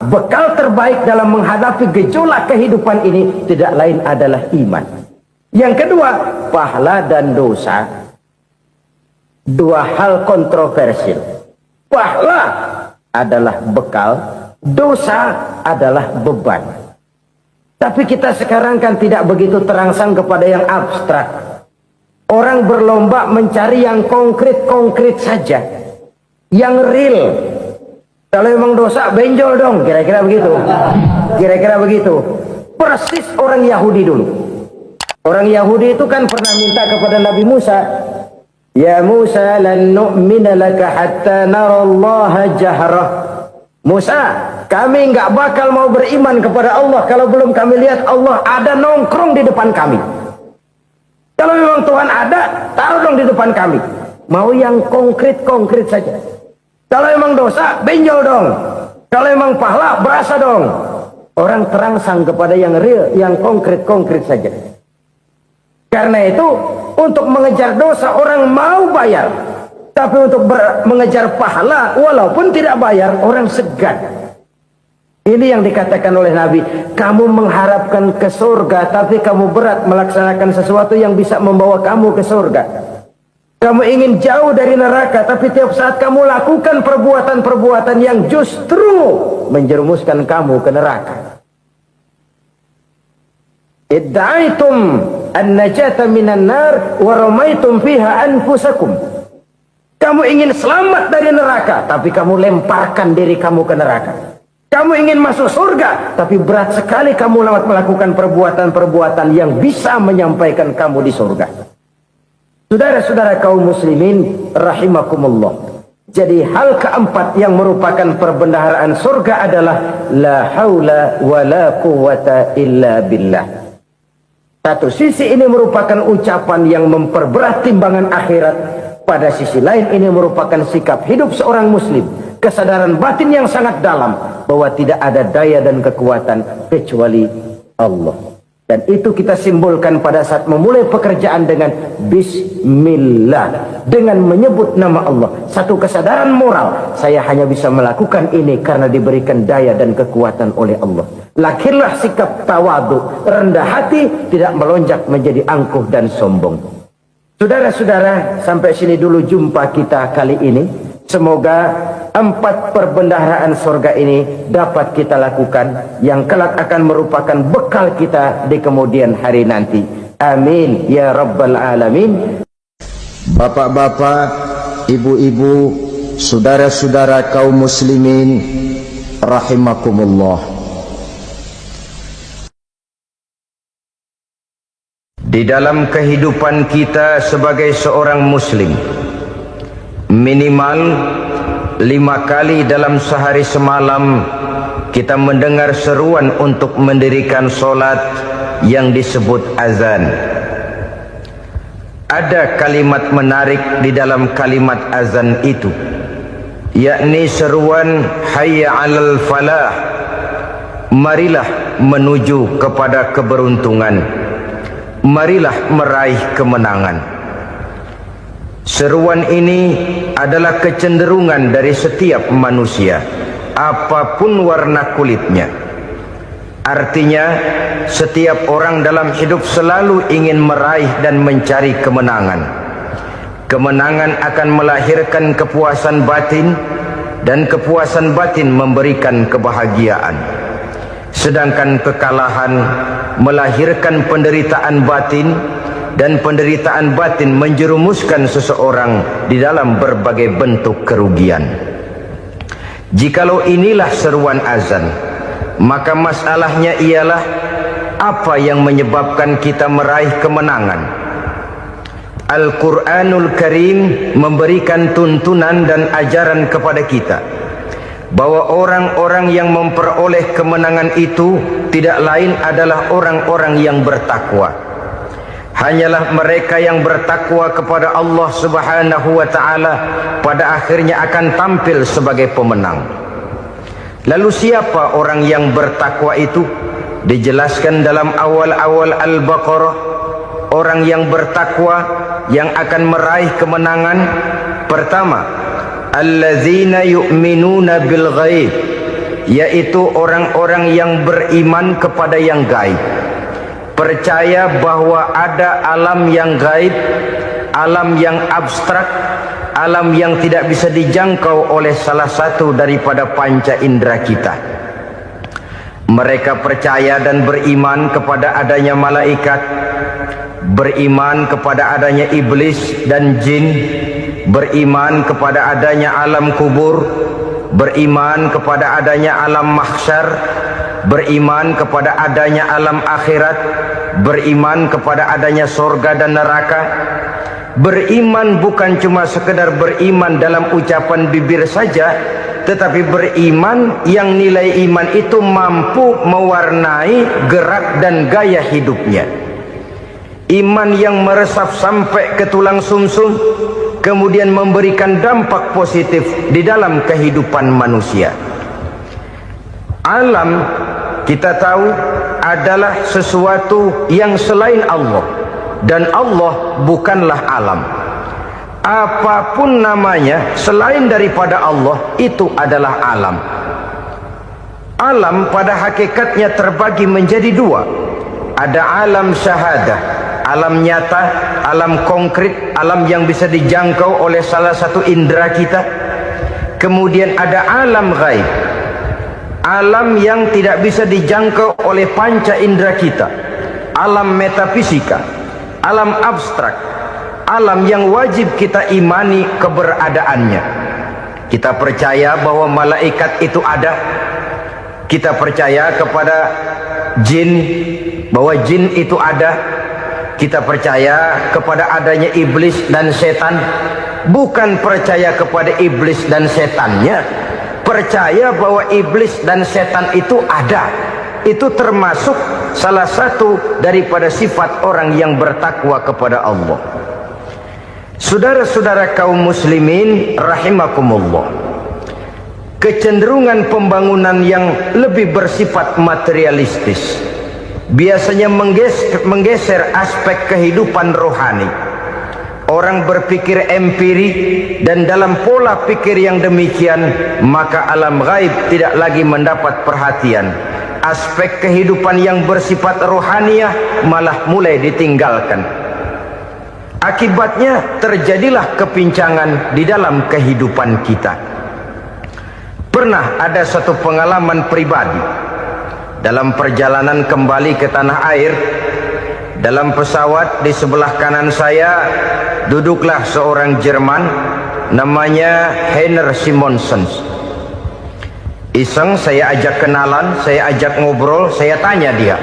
bekal terbaik dalam menghadapi gejolak kehidupan ini tidak lain adalah iman. Yang kedua, pahala dan dosa. Dua hal kontroversial. Pahala adalah bekal, dosa adalah beban. Tapi kita sekarang kan tidak begitu terangsang kepada yang abstrak. Orang berlomba mencari yang konkret-konkret saja, yang real. Kalau memang dosa, benjol dong, kira-kira begitu. Kira-kira begitu. Persis orang Yahudi dulu. Orang Yahudi itu kan pernah minta kepada Nabi Musa, "Ya Musa, lan nu'mina laka hatta narallaha jahrah." Musa, kami nggak bakal mau beriman kepada Allah kalau belum kami lihat Allah ada nongkrong di depan kami. Kalau memang Tuhan ada, taruh dong di depan kami. Mau yang konkret-konkret saja. Kalau memang dosa, benjol dong. Kalau memang pahala, berasa dong. Orang terangsang kepada yang real, yang konkret-konkret saja. Karena itu, untuk mengejar dosa orang mau bayar. Tapi untuk mengejar pahala, walaupun tidak bayar, orang segan. Ini yang dikatakan oleh Nabi. Kamu mengharapkan ke surga, tapi kamu berat melaksanakan sesuatu yang bisa membawa kamu ke surga. Kamu ingin jauh dari neraka, tapi tiap saat kamu lakukan perbuatan-perbuatan yang justru menjerumuskan kamu ke neraka. Idda'aitum an-najata minan nar wa ramaitum fiha anfusakum. Kamu ingin selamat dari neraka, tapi kamu lemparkan diri kamu ke neraka. Kamu ingin masuk surga, tapi berat sekali kamu melakukan perbuatan-perbuatan yang bisa menyampaikan kamu di surga. Saudara-saudara kaum muslimin rahimakumullah. Jadi hal keempat yang merupakan perbendaharaan surga adalah la haula wa la quwwata illa billah. Satu sisi ini merupakan ucapan yang memperberat timbangan akhirat. Pada sisi lain ini merupakan sikap hidup seorang muslim. Kesadaran batin yang sangat dalam bahwa tidak ada daya dan kekuatan kecuali Allah. Dan itu kita simbolkan pada saat memulai pekerjaan dengan Bismillah. Dengan menyebut nama Allah. Satu kesadaran moral. Saya hanya bisa melakukan ini karena diberikan daya dan kekuatan oleh Allah. Lahirlah sikap tawadu, rendah hati, tidak melonjak menjadi angkuh dan sombong. Saudara-saudara, sampai sini dulu jumpa kita kali ini. Semoga 4 perbendaharaan surga ini dapat kita lakukan, yang kelak akan merupakan bekal kita di kemudian hari nanti. Amin ya rabbal alamin. Bapak-bapak, ibu-ibu, saudara-saudara kaum muslimin rahimakumullah. Di dalam kehidupan kita sebagai seorang muslim, minimal 5 kali dalam sehari semalam kita mendengar seruan untuk mendirikan solat yang disebut azan. Ada kalimat menarik di dalam kalimat azan itu, yakni seruan hayya 'alal falah, marilah menuju kepada keberuntungan, marilah meraih kemenangan. Seruan ini adalah kecenderungan dari setiap manusia, apapun warna kulitnya. Artinya, setiap orang dalam hidup selalu ingin meraih dan mencari kemenangan. Kemenangan akan melahirkan kepuasan batin, dan kepuasan batin memberikan kebahagiaan. Sedangkan kekalahan melahirkan penderitaan batin, dan penderitaan batin menjerumuskan seseorang di dalam berbagai bentuk kerugian. Jikalau inilah seruan azan, maka masalahnya ialah apa yang menyebabkan kita meraih kemenangan. Al-Quranul Karim memberikan tuntunan dan ajaran kepada kita bahwa orang-orang yang memperoleh kemenangan itu tidak lain adalah orang-orang yang bertakwa. Hanyalah mereka yang bertakwa kepada Allah Subhanahu wa ta'ala pada akhirnya akan tampil sebagai pemenang. Lalu siapa orang yang bertakwa itu? Dijelaskan dalam awal-awal Al-Baqarah. Orang yang bertakwa yang akan meraih kemenangan, pertama, allazina yu'minuna bil ghaib, yaitu orang-orang yang beriman kepada yang gaib, percaya bahwa ada alam yang gaib, alam yang abstrak, alam yang tidak bisa dijangkau oleh salah satu daripada panca indera kita. Mereka percaya dan beriman kepada adanya malaikat, beriman kepada adanya iblis dan jin, beriman kepada adanya alam kubur, beriman kepada adanya alam mahsyar, beriman kepada adanya alam akhirat, beriman kepada adanya sorga dan neraka. Beriman bukan cuma sekedar beriman dalam ucapan bibir saja, tetapi beriman yang nilai iman itu mampu mewarnai gerak dan gaya hidupnya. Iman yang meresap sampai ke tulang sumsum, kemudian memberikan dampak positif di dalam kehidupan manusia. Alam, kita tahu, adalah sesuatu yang selain Allah, dan Allah bukanlah alam. Apapun namanya selain daripada Allah, itu adalah alam. Alam pada hakikatnya terbagi menjadi dua. Ada alam syahadah, alam nyata, alam konkret, alam yang bisa dijangkau oleh salah satu indera kita. Kemudian ada alam ghaib, alam yang tidak bisa dijangkau oleh panca indera kita, alam metafisika, alam abstrak, alam yang wajib kita imani keberadaannya. Kita percaya bahwa malaikat itu ada, kita percaya kepada jin, bahwa jin itu ada, kita percaya kepada adanya iblis dan setan. Bukan percaya kepada iblis dan setannya, percaya bahwa iblis dan setan itu ada. Itu termasuk salah satu daripada sifat orang yang bertakwa kepada Allah. Saudara-saudara kaum muslimin rahimakumullah, kecenderungan pembangunan yang lebih bersifat materialistis biasanya menggeser aspek kehidupan rohani. Orang berpikir empiri, dan dalam pola pikir yang demikian maka alam gaib tidak lagi mendapat perhatian. Aspek kehidupan yang bersifat rohaniah malah mulai ditinggalkan. Akibatnya terjadilah kepincangan di dalam kehidupan kita. Pernah ada satu pengalaman pribadi dalam perjalanan kembali ke tanah air. Dalam pesawat di sebelah kanan saya duduklah seorang Jerman namanya Heiner Simonsen. Iseng saya ajak kenalan, saya ajak ngobrol, saya tanya dia.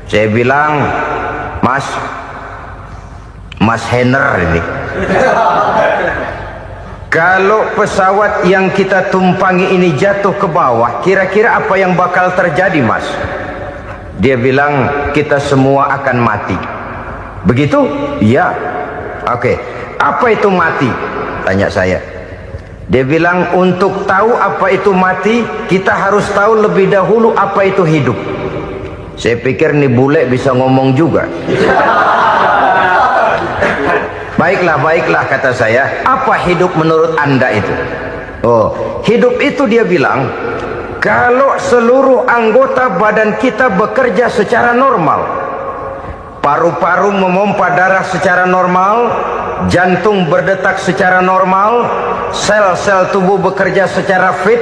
Saya bilang, Mas Heiner ini, kalau pesawat yang kita tumpangi ini jatuh ke bawah, kira-kira apa yang bakal terjadi, Mas? Dia bilang, kita semua akan mati. Begitu? Iya. Oke. Apa itu mati? Tanya saya. Dia bilang, untuk tahu apa itu mati, kita harus tahu lebih dahulu apa itu hidup. Saya pikir nih bule bisa ngomong juga. Baiklah, kata saya. Apa hidup menurut Anda itu? Oh, hidup itu, dia bilang, kalau seluruh anggota badan kita bekerja secara normal, paru-paru memompa darah secara normal, jantung berdetak secara normal, sel-sel tubuh bekerja secara fit,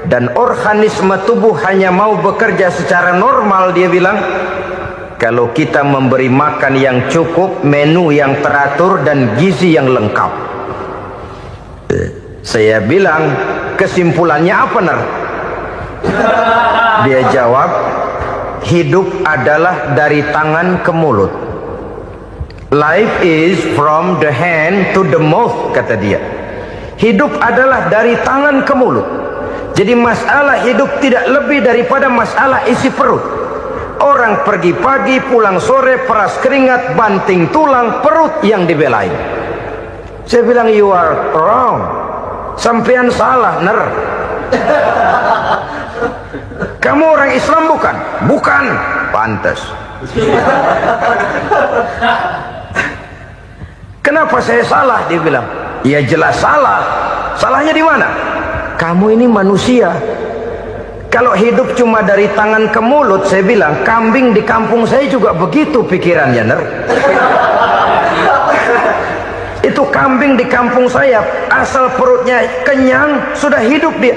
dan organisme tubuh hanya mau bekerja secara normal, dia bilang, kalau kita memberi makan yang cukup, menu yang teratur, dan gizi yang lengkap. Saya bilang, kesimpulannya apa, Ner? Dia jawab, hidup adalah dari tangan ke mulut. Life is from the hand to the mouth, kata dia. Hidup adalah dari tangan ke mulut. Jadi masalah hidup tidak lebih daripada masalah isi perut. Orang pergi pagi, pulang sore, peras keringat, banting tulang, perut yang dibelain. Saya bilang, you are wrong. Sampean salah, Ner. Kamu orang Islam bukan? Bukan. Pantas. Kenapa saya salah? Dia bilang, ya jelas salah. Salahnya di mana? Kamu ini manusia, Kalau hidup cuma dari tangan ke mulut, saya bilang kambing di kampung saya juga begitu pikirannya, Ner. Itu kambing di kampung saya, asal perutnya kenyang, sudah hidup dia.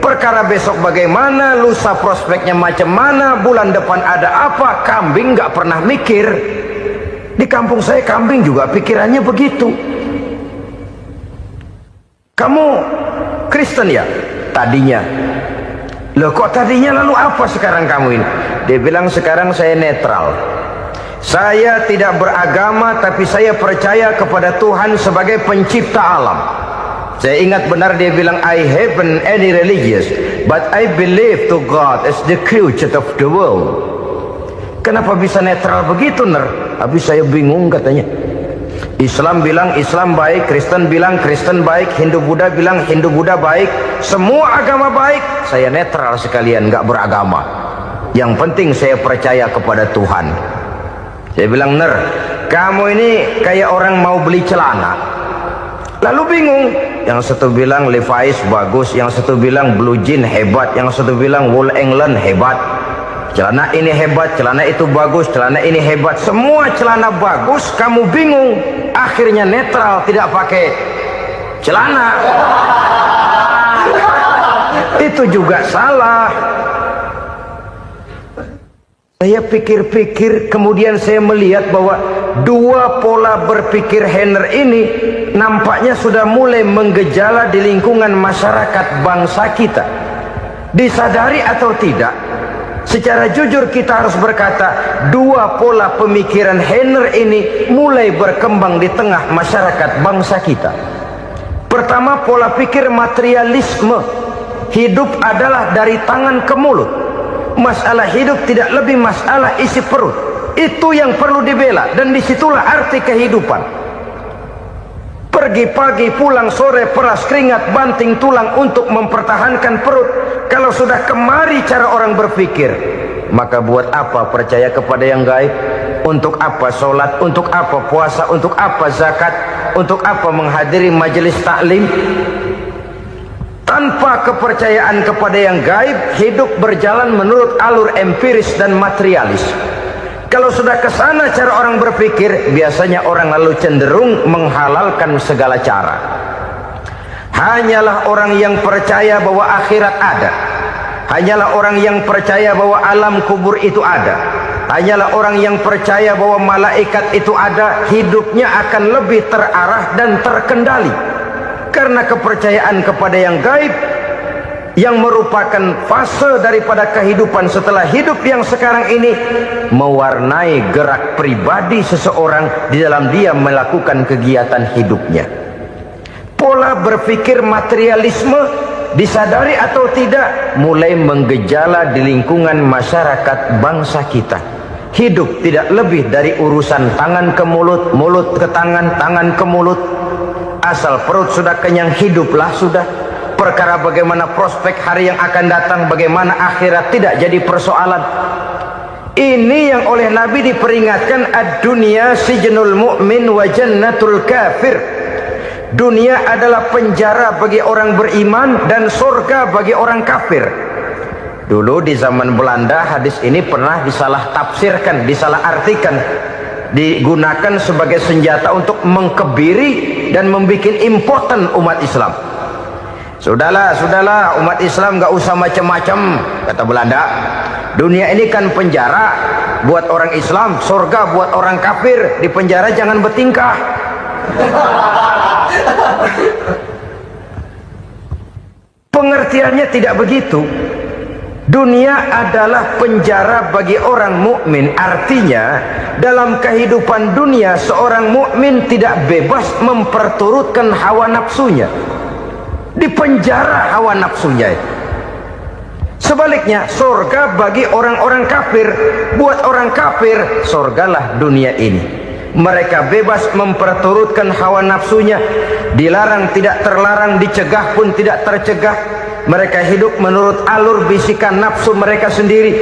Perkara besok bagaimana, lusa prospeknya macam mana, bulan depan ada apa, kambing nggak pernah mikir. Di kampung saya kambing juga pikirannya begitu. Kamu Kristen ya? Tadinya. Loh kok tadinya, lalu apa sekarang kamu ini? Dia bilang sekarang saya netral. Saya tidak beragama, tapi saya percaya kepada Tuhan sebagai pencipta alam. Saya ingat benar dia bilang, I haven't any religious, but I believe to God as the creator of the world. Kenapa bisa netral begitu, Ner? Habis saya bingung katanya. Islam bilang Islam baik, Kristen bilang Kristen baik, Hindu Buddha bilang Hindu Buddha baik, semua agama baik. Saya netral sekalian, nggak beragama. Yang penting saya percaya kepada Tuhan. Saya bilang, Ner, kamu ini kayak orang mau beli celana, lalu bingung. Yang satu bilang Levi's bagus, yang satu bilang Blue Jean hebat, yang satu bilang Wool England hebat. Celana ini hebat, celana itu bagus, celana ini hebat. Semua celana bagus, kamu bingung. Akhirnya netral, tidak pakai celana. Itu juga salah. Saya pikir-pikir, kemudian saya melihat bahwa dua pola berpikir Henner ini nampaknya sudah mulai menggejala di lingkungan masyarakat bangsa kita. Disadari atau tidak, secara jujur kita harus berkata, dua pola pemikiran Henner ini mulai berkembang di tengah masyarakat bangsa kita. Pertama, pola pikir materialisme. Hidup adalah dari tangan ke mulut. Masalah hidup tidak lebih masalah isi perut. Itu yang perlu dibela, dan disitulah arti kehidupan. Pergi pagi, pulang sore, peras keringat, banting tulang untuk mempertahankan perut. Kalau sudah kemari cara orang berpikir, maka buat apa percaya kepada yang gaib? Untuk apa sholat? Untuk apa puasa? Untuk apa zakat? Untuk apa menghadiri majelis taklim? Tanpa kepercayaan kepada yang gaib, hidup berjalan menurut alur empiris dan materialis. Kalau sudah ke sana cara orang berpikir, biasanya orang lalu cenderung menghalalkan segala cara. Hanyalah orang yang percaya bahwa akhirat ada. Hanyalah orang yang percaya bahwa alam kubur itu ada. Hanyalah orang yang percaya bahwa malaikat itu ada, hidupnya akan lebih terarah dan terkendali. Karena kepercayaan kepada yang gaib, yang merupakan fase daripada kehidupan setelah hidup yang sekarang ini, mewarnai gerak pribadi seseorang di dalam dia melakukan kegiatan hidupnya. Pola berpikir materialisme, disadari atau tidak, mulai menggejala di lingkungan masyarakat bangsa kita. Hidup tidak lebih dari urusan tangan ke mulut, mulut ke tangan, tangan ke mulut. Asal perut sudah kenyang, hiduplah sudah. Perkara bagaimana prospek hari yang akan datang, bagaimana akhirat, tidak jadi persoalan. Ini yang oleh Nabi diperingatkan, ad-dunya sijnul mu'min wa jannatul kafir. Dunia adalah penjara bagi orang beriman dan surga bagi orang kafir. Dulu di zaman Belanda hadis ini pernah disalah tafsirkan, disalah artikan, digunakan sebagai senjata untuk mengkebiri dan membuat impoten umat Islam. Sudahlah umat Islam gak usah macam-macam, kata Belanda. Dunia ini kan penjara buat orang Islam, surga buat orang kafir. Di penjara jangan bertingkah. Pengertiannya tidak begitu. Dunia adalah penjara bagi orang mukmin. Artinya dalam kehidupan dunia seorang mukmin tidak bebas memperturutkan hawa nafsunya. Di penjara hawa nafsunya. Sebaliknya, surga bagi orang-orang kafir. Buat orang kafir, surgalah dunia ini. Mereka bebas memperturutkan hawa nafsunya. Dilarang tidak terlarang, dicegah pun tidak tercegah. Mereka hidup menurut alur bisikan nafsu mereka sendiri.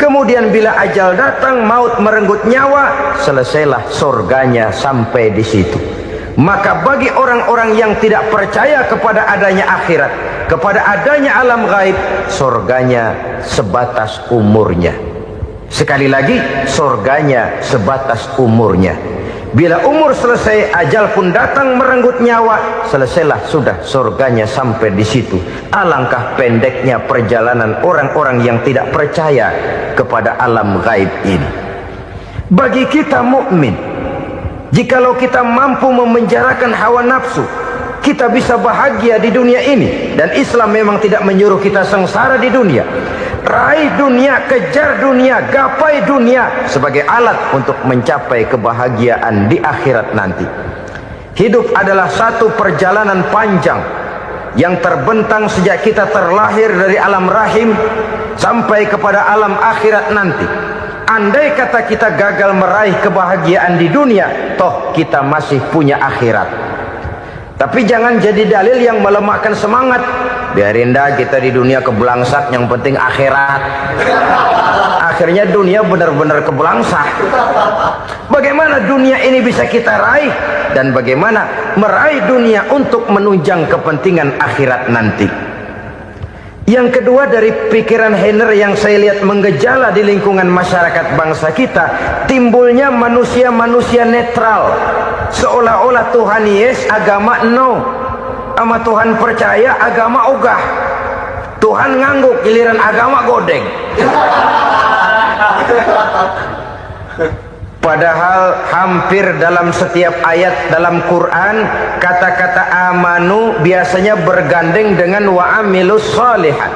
Kemudian bila ajal datang, maut merenggut nyawa, selesailah surganya sampai di situ. Maka bagi orang-orang yang tidak percaya kepada adanya akhirat, kepada adanya alam gaib, surganya sebatas umurnya. Sekali lagi, surganya sebatas umurnya. Bila umur selesai, ajal pun datang merenggut nyawa, selesailah sudah surganya sampai di situ. Alangkah pendeknya perjalanan orang-orang yang tidak percaya kepada alam gaib ini. Bagi kita mukmin, jikalau kita mampu memenjarakan hawa nafsu, kita bisa bahagia di dunia ini. Dan Islam memang tidak menyuruh kita sengsara di dunia. Raih dunia, kejar dunia, gapai dunia sebagai alat untuk mencapai kebahagiaan di akhirat nanti. Hidup adalah satu perjalanan panjang yang terbentang sejak kita terlahir dari alam rahim sampai kepada alam akhirat nanti. Andai kata kita gagal meraih kebahagiaan di dunia, toh kita masih punya akhirat. Tapi jangan jadi dalil yang melemahkan semangat. Biarin dah kita di dunia kebelangsat, yang penting akhirat. Akhirnya dunia benar-benar kebelangsat. Bagaimana dunia ini bisa kita raih, dan bagaimana meraih dunia untuk menunjang kepentingan akhirat nanti. Yang kedua, dari pikiran Heiner yang saya lihat menggejala di lingkungan masyarakat bangsa kita, timbulnya manusia-manusia netral. Seolah-olah Tuhan yes, agama no. Sama Tuhan percaya, agama ogah. Tuhan ngangguk, giliran agama godeng. Padahal hampir dalam setiap ayat dalam Quran, kata-kata amanu biasanya bergandeng dengan wa amilus sholihat,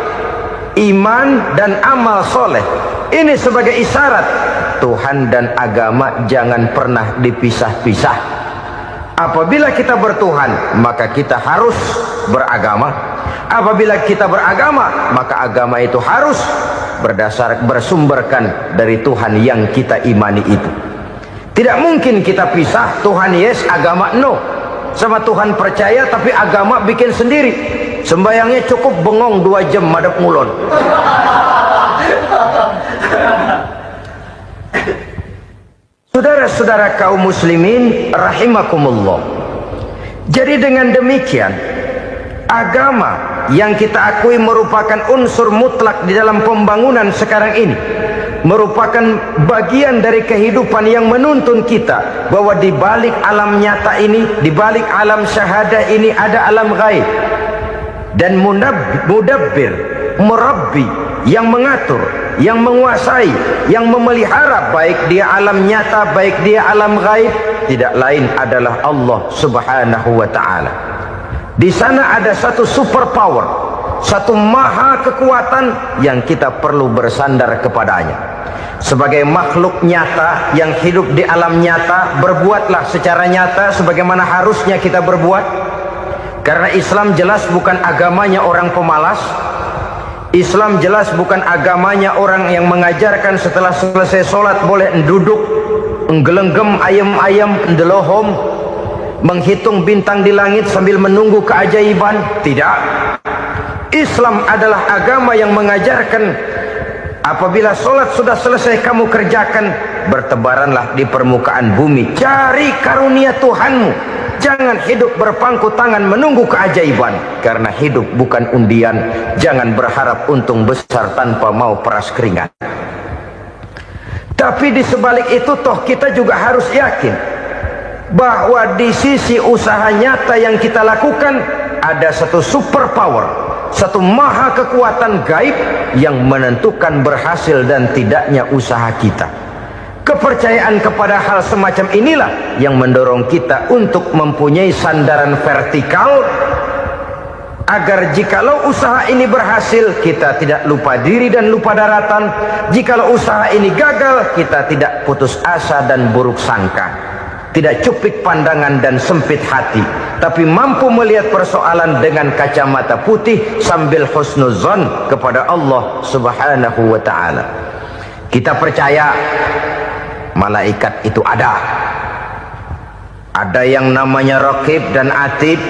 iman dan amal soleh. Ini sebagai isyarat Tuhan dan agama jangan pernah dipisah-pisah. Apabila kita bertuhan, maka kita harus beragama. Apabila kita beragama, maka agama itu harus bersumberkan dari Tuhan yang kita imani itu. Tidak mungkin kita pisah, Tuhan yes, agama no. Sama Tuhan percaya tapi agama bikin sendiri. Sembayangnya cukup bengong 2 jam madep ngulon. Saudara-saudara kaum muslimin rahimakumullah. Jadi dengan demikian, agama yang kita akui merupakan unsur mutlak di dalam pembangunan sekarang ini, merupakan bagian dari kehidupan yang menuntun kita bahwa di balik alam nyata ini, di balik alam syahadah ini ada alam gaib. Dan mudabbir, murabbi, yang mengatur, yang menguasai, yang memelihara baik dia alam nyata, baik dia alam gaib, tidak lain adalah Allah Subhanahu wa ta'ala. Di sana ada satu super power, satu maha kekuatan yang kita perlu bersandar kepadanya. Sebagai makhluk nyata yang hidup di alam nyata, berbuatlah secara nyata sebagaimana harusnya kita berbuat. Karena Islam jelas bukan agamanya orang pemalas. Islam jelas bukan agamanya orang yang mengajarkan setelah selesai sholat boleh duduk, nggelenggem ayam-ayam, ndelohom, menghitung bintang di langit sambil menunggu keajaiban. Tidak. Islam adalah agama yang mengajarkan apabila sholat sudah selesai kamu kerjakan, bertebaranlah di permukaan bumi, cari karunia Tuhanmu. Jangan hidup berpangku tangan menunggu keajaiban, karena hidup bukan undian. Jangan berharap untung besar tanpa mau peras keringat. Tapi di sebalik itu toh kita juga harus yakin bahwa di sisi usaha nyata yang kita lakukan ada satu super power, satu maha kekuatan gaib yang menentukan berhasil dan tidaknya usaha kita. Kepercayaan kepada hal semacam inilah yang mendorong kita untuk mempunyai sandaran vertikal, agar jikalau usaha ini berhasil, kita tidak lupa diri dan lupa daratan. Jikalau usaha ini gagal, kita tidak putus asa dan buruk sangka, tidak cupik pandangan dan sempit hati, tapi mampu melihat persoalan dengan kacamata putih sambil husnuzon kepada Allah Subhanahu wa ta'ala. Kita percaya malaikat itu ada yang namanya Raqib dan Atid,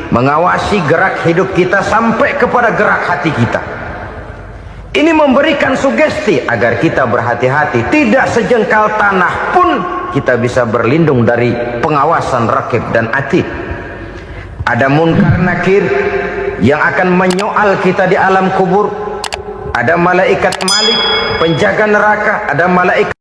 mengawasi gerak hidup kita sampai kepada gerak hati kita. Ini memberikan sugesti agar kita berhati-hati. Tidak sejengkal tanah pun kita bisa berlindung dari pengawasan rakib dan atid. Ada munkar nakir yang akan menyoal kita di alam kubur. Ada malaikat malik, penjaga neraka. Ada malaikat